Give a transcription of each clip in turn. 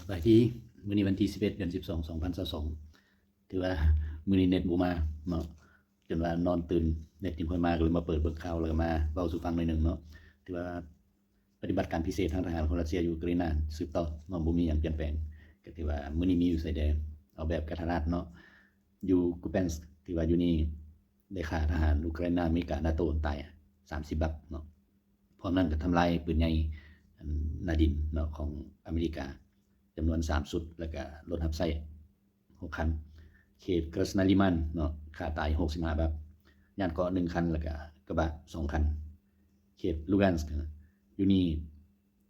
บายที่มื้อนี้วันที่11เดือน12 2022ถือว่ามื้อนี้เน็ตบ่มาเนาะจนว่านอนตื่นเน็ตจึงค่อยมาก็เลยมาเปิดเบิ่งข่าวแล้วก็มาเว้าสู่ฟังหน่อยหนึ่งเนาะถือว่าปฏิบัติการพิเศษทางทหารของรัสเซียอยู่ยูเครนสืบต่อเนาะบ่มีหยังเปลี่ยนแปลงก็ถือว่ามื้อนี้มีอยู่ชายแดนเอาแบบกระทัดรัดเนาะอยู่กูแปนส์ถือว่าอยู่นี่ได้ฆ่าทหารยูเครนอเมริกา NATO ตาย30บักเนาะพร้อมนั้นก็ทำลายปืนใหญ่นาดินเนาะของอเมริกาจำนวน3สุดแล้วก็รถรับใช้6คันเขตกรัสนาลิมันเนาะฆ่าตาย65บักยานเกาะ1คันแล้วก็กระบะ2คันเขตลูกันสก์อยู่นี่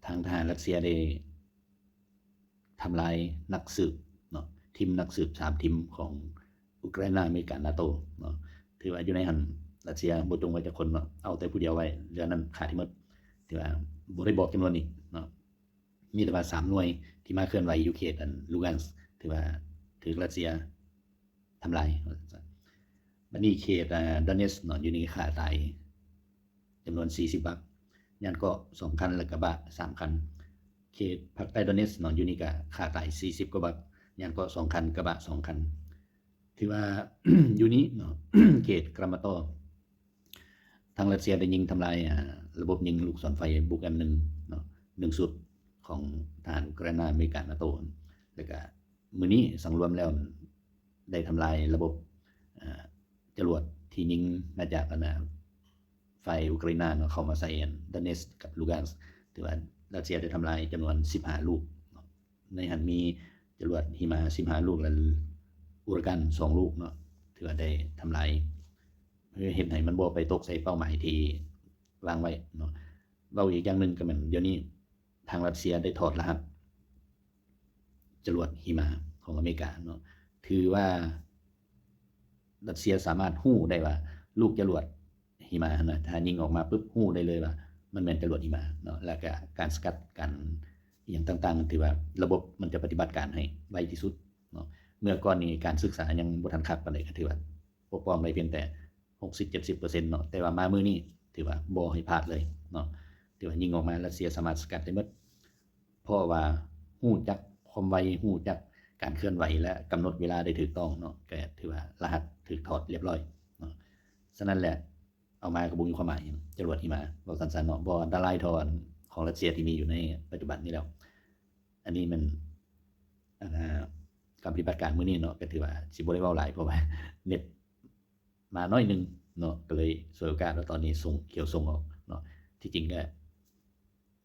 ทางทหารรัสเซียได้ทำลายนักสืบเนาะทีมนักสืบ3ทีมของอุกราอินาอเมริกา NATO เนาะถือว่าอยู่ในหั่นรัสเซียบ่จงไว้จักคนเนาะเอาแต่ผู้เดียวไว้เหลือนั้นฆ่าที่หมดถือว่าบ่ได้บอกจำนวนนี้เนาะมีแต่ว่า3หน่วยที่มาเคลื่อนไหวอยู่เขตลูกันสก์ถือว่าถูกรัสเซียทำลายบัดนี้เขตดอนเนตส์เนาะอยู่นี่ฆ่าตายจำนวน40บักยานเกาะ2คันและกระบะ3คันเขตภาคใต้ดอนเนตส์เนาะอยู่นี่ก็ฆ่าตาย40กว่าบักยานเกาะ2คันกระบะ2คันถือว่า อยู่นี้เนาะ เขตกรามาตอร์ทางรัสเซียได้ยิงทำลายระบบยิงลูกศรไฟบุกอันนึงเนาะ1สุดของทหารอุกราอินาอเมริกา NATO แล้วก็มื้อนี้สังรวมแล้วได้ทำลายระบบจรวดที่ยิงมาจากไฟอุกราอินาเนาะเข้ามาใส่ดอนเนตส์กับลูกันสก์ถือว่ารัสเซียได้ทำลายจำนวน15ลูกในหันมีจรวดหิมะ15ลูกและอุรากัน2ลูกเนาะถือว่าได้ทำลายเฮ็ดให้มันบ่ไปตกใส่เป้าหมายที่วางไว้เนาะเว้าอีกอย่างนึงก็แม่นเดี๋ยวนี้ทางรัสเซียได้ถอดรหัสจรวดหิมะของอเมริกาเนาะถือว่ารัสเซียสามารถฮู้ได้ว่าลูกจรวดหิมะนะถ้ายิงออกมาปุ๊บฮู้ได้เลยว่ามันแม่นจรวดหิมะเนาะแล้วก็การสกัดการอย่างต่างๆถือว่าระบบมันจะปฏิบัติการให้ไวที่สุดเนาะเมื่อก่อนนี้การศึกษายังบ่ทันคักปานใดก็ถือว่าปกป้องได้เพียงแต่ 60-70% เนาะแต่ว่ามามื้อนี้ถือว่าบ่ให้พลาดเลยเนาะถือว่ายิงออกมารัสเซียสามารถสกัดได้หมดเพราะว่าฮู้จักความไวฮู้จักการเคลื่อนไหวและกำหนดเวลาได้ถูกต้องเนาะก็ถือว่ารหัสถูกถอดเรียบร้อยเนาะฉะนั้นแหละเอามาก็บ่มีความหมายจรวดหิมะเว้าสั้นๆเนาะบ่อันตรายเท่าของรัสเซียที่มีอยู่ในปัจจุบันนี้แล้วอันนี้มันการปฏิบัติการมื้อนี้เนาะก็ถือว่าสิบ่ได้เว้าหลายเพราะว่าเน็ตมาน้อยนึงเนาะก็เลยฉวยโอกาสว่าตอนนี้ส่งเขียวส่งออกเนาะที่จริงก็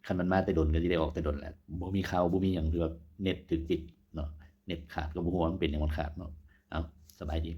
คันมันมาแต่ดนก็สิได้ออกแต่ดนแหละบ่มีข่าวบ่มีหยังคือว่าเน็ตถูกปิดเนาะเน็ตขาดก็บ่ฮู้ว่ามันเป็นหยังมันขาดเนาะเอาสบายดี